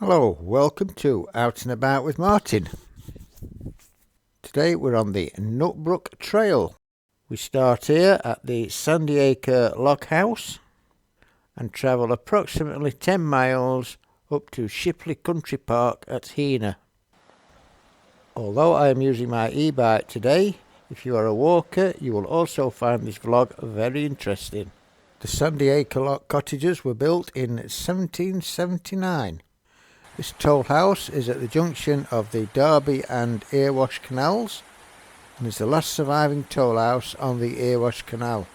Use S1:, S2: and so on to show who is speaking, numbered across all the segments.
S1: Hello, welcome to Out and About with Martin. Today we're on the Nutbrook Trail. We start here at the Sandiacre Lock house and travel approximately 10 miles up to Shipley Country Park at Heanor. Although I am using my e-bike today, if you are a walker you will also find this vlog very interesting. The Sandiacre Lock cottages were built in 1779. This toll house is at the junction of the Derby and Erewash canals and is the last surviving toll house on the Erewash Canal.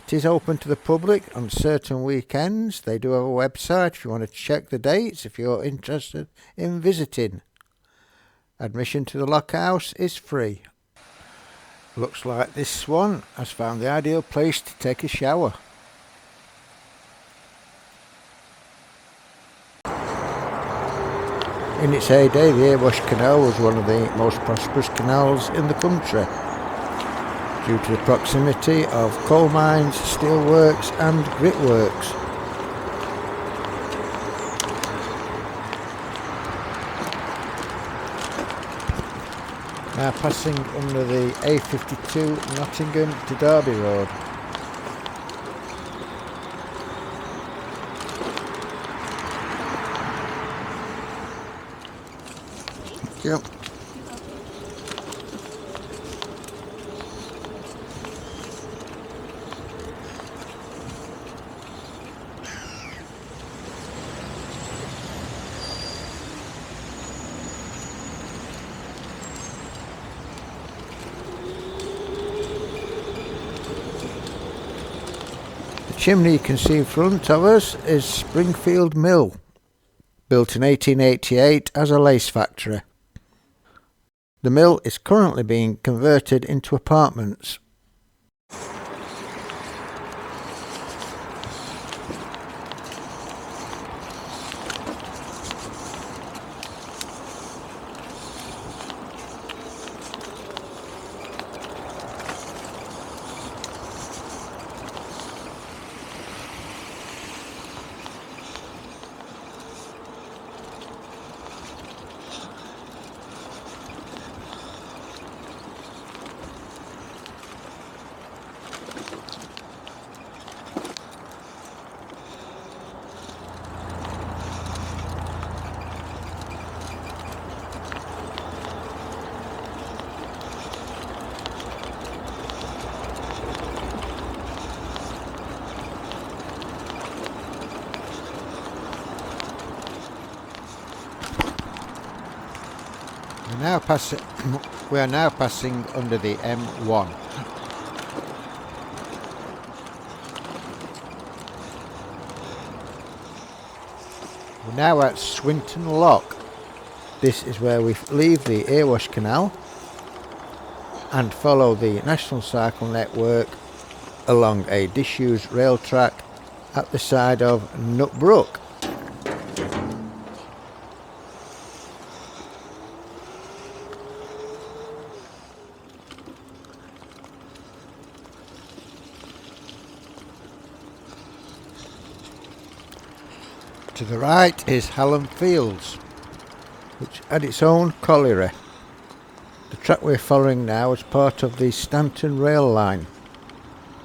S1: It is open to the public on certain weekends. They do have a website if you want to check the dates if you're interested in visiting. Admission to the lock house is free. Looks like this one has found the ideal place to take a shower. In its heyday, the Erewash Canal was one of the most prosperous canals in the country due to the proximity of coal mines, steel works and grit works. Now passing under the A52 Nottingham to Derby Road. Yep. The chimney you can see in front of us is Springfield Mill, built in 1888 as a lace factory. The mill is currently being converted into apartments. We are now passing under the M1. We're now at Swinton Lock. This is where we leave the Erewash Canal and follow the National Cycle Network along a disused rail track at the side of Nutbrook. To the right is Hallam Fields, which had its own colliery. The track we're following now is part of the Stanton rail line.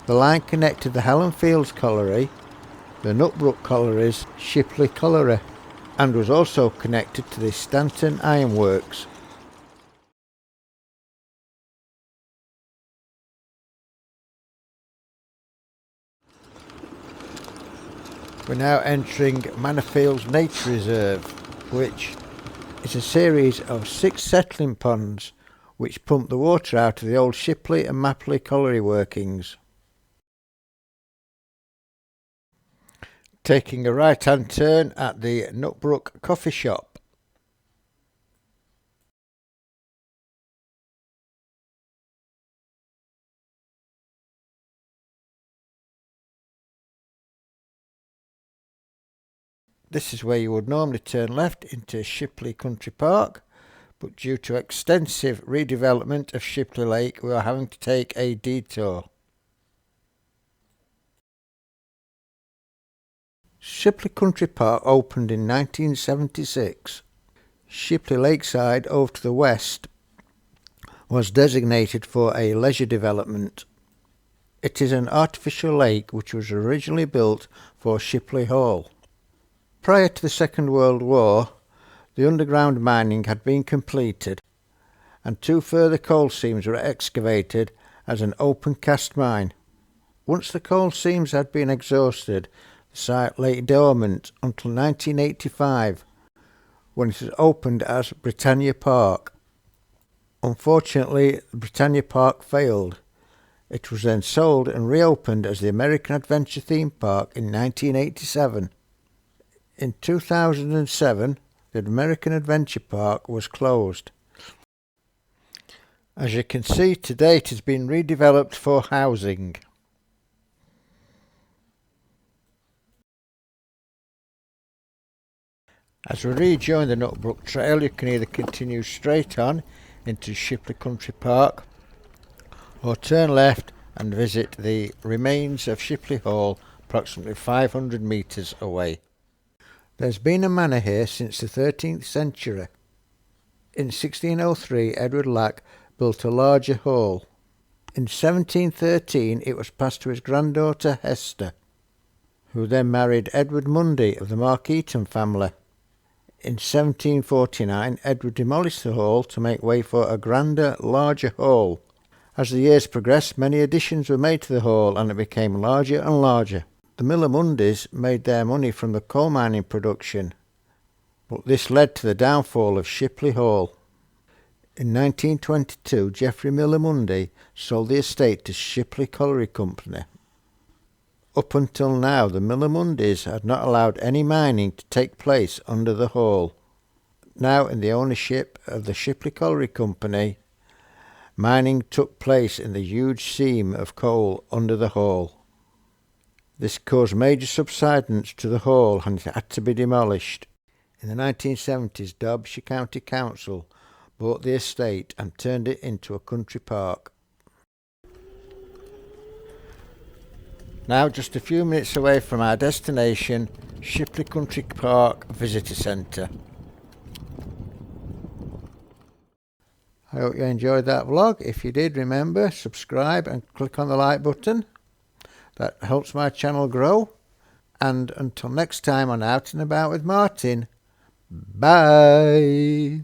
S1: The line connected the Hallam Fields colliery, the Nutbrook colliery's Shipley colliery, and was also connected to the Stanton Ironworks. We're now entering Manorfields Nature Reserve, which is a series of 6 settling ponds which pump the water out of the old Shipley and Mapley colliery workings. Taking a right hand turn at the Nutbrook coffee shop. This is where you would normally turn left into Shipley Country Park, but due to extensive redevelopment of Shipley Lake we are having to take a detour. Shipley Country Park opened in 1976. Shipley Lakeside over to the west was designated for a leisure development. It is an artificial lake which was originally built for Shipley Hall. Prior to the Second World War, the underground mining had been completed and 2 further coal seams were excavated as an open cast mine. Once the coal seams had been exhausted, the site lay dormant until 1985, when it was opened as Britannia Park. Unfortunately, Britannia Park failed. It was then sold and reopened as the American Adventure Theme Park in 1987. In 2007, the American Adventure Park was closed. As you can see, today it has been redeveloped for housing. As we rejoin the Nutbrook Trail, you can either continue straight on into Shipley Country Park or turn left and visit the remains of Shipley Hall approximately 500 metres away. There's been a manor here since the 13th century. In 1603, Edward Lock built a larger hall. In 1713, it was passed to his granddaughter Hester, who then married Edward Mundy of the Markeaton family. In 1749, Edward demolished the hall to make way for a grander, larger hall. As the years progressed, many additions were made to the hall and it became larger and larger. The Miller Mundys made their money from the coal mining production, but this led to the downfall of Shipley Hall. In 1922, Geoffrey Miller Mundy sold the estate to Shipley Colliery Company. Up until now, the Miller Mundys had not allowed any mining to take place under the hall. Now, in the ownership of the Shipley Colliery Company, mining took place in the huge seam of coal under the hall. This caused major subsidence to the hall and it had to be demolished. In the 1970s, Derbyshire County Council bought the estate and turned it into a country park. Now just a few minutes away from our destination, Shipley Country Park Visitor Centre. I hope you enjoyed that vlog. If you did, remember, subscribe and click on the like button. That helps my channel grow. And until next time on Out and About with Martin, bye!